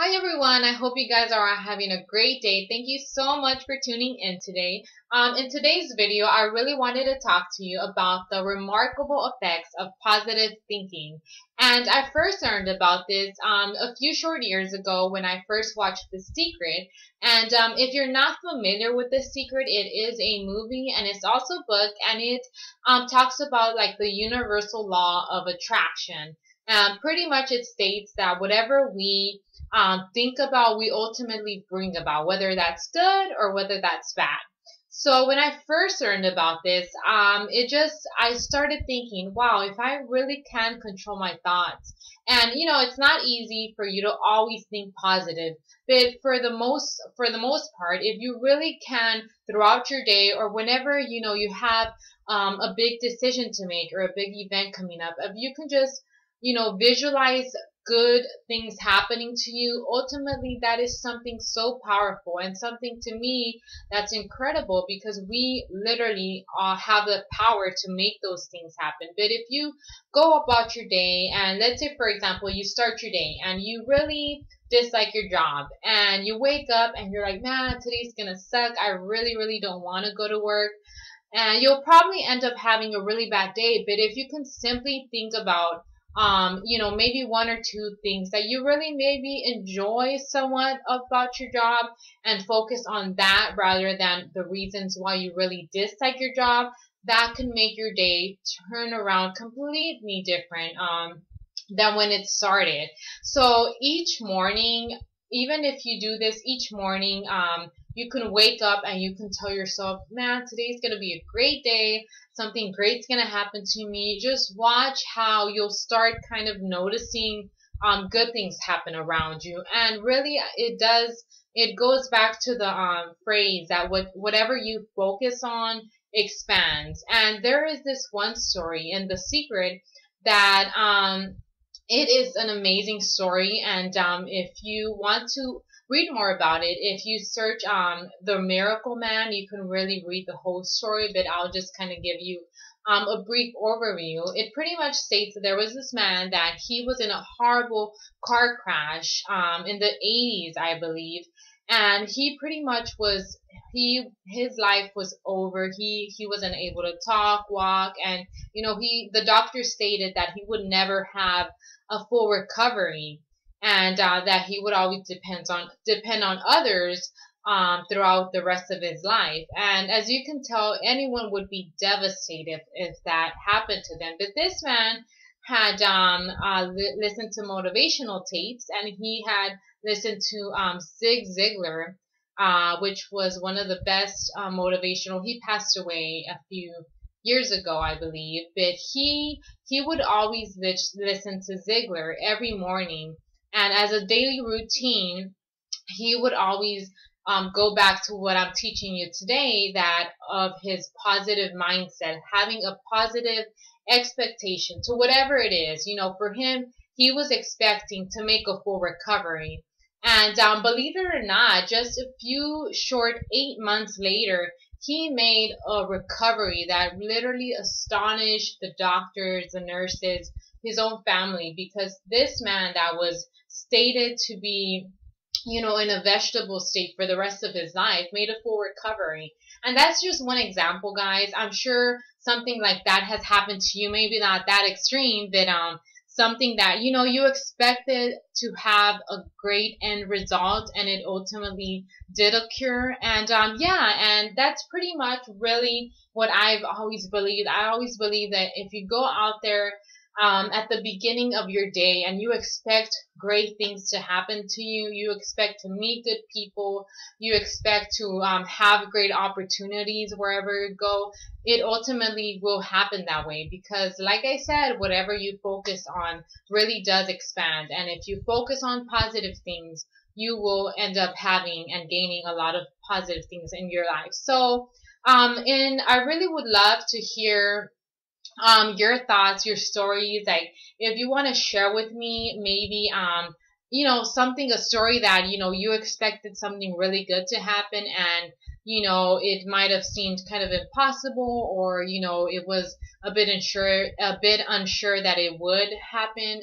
Hi everyone, I hope you guys are having a great day. Thank you so much for tuning in today. In today's video, I really wanted to talk to you about the remarkable effects of positive thinking. And I first learned about this a few short years ago when I first watched The Secret. And if you're not familiar with The Secret, it is a movie and it's also a book, and it talks about like the universal law of attraction. Pretty much it states that whatever we think about, we ultimately bring about, whether that's good or whether that's bad. So when I first learned about this, I started thinking, wow, if I really can control my thoughts, and it's not easy for you to always think positive, but for the most part, if you really can throughout your day or whenever, you have, a big decision to make or a big event coming up, if you can just, visualize good things happening to you, ultimately that is something so powerful and something to me that's incredible, because we literally have the power to make those things happen. But if you go about your day, and let's say for example you start your day and you really dislike your job and you wake up and you're like, man, today's gonna suck, I really don't want to go to work, and you'll probably end up having a really bad day. But if you can simply think about maybe one or two things that you really maybe enjoy somewhat about your job, and focus on that rather than the reasons why you really dislike your job, that can make your day turn around completely different than when it started. So each morning, even if you do this each morning, you can wake up and you can tell yourself, man, today's going to be a great day. Something great's going to happen to me. Just watch how you'll start kind of noticing good things happen around you. And really, it goes back to the phrase that whatever you focus on expands. And there is this one story in The Secret that it is an amazing story. And if you want to read more about it, if you search The Miracle Man, you can really read the whole story, but I'll just kind of give you a brief overview. It pretty much states that there was this man that he was in a horrible car crash in the 80s, I believe, and he pretty much was his life was over. He wasn't able to talk, walk, and the doctor stated that he would never have a full recovery, and that he would always depend on others throughout the rest of his life. And as you can tell, anyone would be devastated if that happened to them. But this man had listened to motivational tapes, and he had listened to Zig Ziglar, which was one of the best motivational. He passed away a few years ago, I believe, but he would always listen to Ziglar every morning, and as a daily routine, he would always go back to what I'm teaching you today, that of his positive mindset, having a positive expectation to whatever it is. For him, he was expecting to make a full recovery. And believe it or not, just a few short 8 months later, he made a recovery that literally astonished the doctors, the nurses, his own family, because this man that was stated to be, in a vegetable state for the rest of his life, made a full recovery. And that's just one example, guys. I'm sure something like that has happened to you. Maybe not that extreme, but something that you expected to have a great end result, and it ultimately did occur. And yeah, and that's pretty much really what I've always believed. I always believe that if you go out there at the beginning of your day and you expect great things to happen to you, you expect to meet good people, you expect to have great opportunities wherever you go, it ultimately will happen that way. Because like I said, whatever you focus on really does expand. And if you focus on positive things, you will end up having and gaining a lot of positive things in your life. So and I really would love to hear your thoughts, your stories. Like if you want to share with me, maybe something, a story that you expected something really good to happen, and it might have seemed kind of impossible, or it was a bit unsure that it would happen,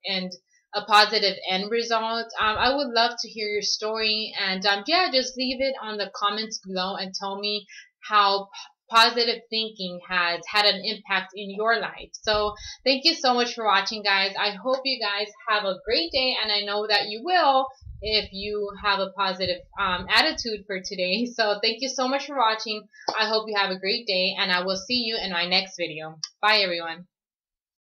and a positive end result. I would love to hear your story, and yeah, just leave it on the comments below and tell me how positive thinking has had an impact in your life. So thank you so much for watching, guys. I hope you guys have a great day, and I know that you will if you have a positive attitude for today. So thank you so much for watching. I hope you have a great day, and I will see you in my next video. Bye, everyone.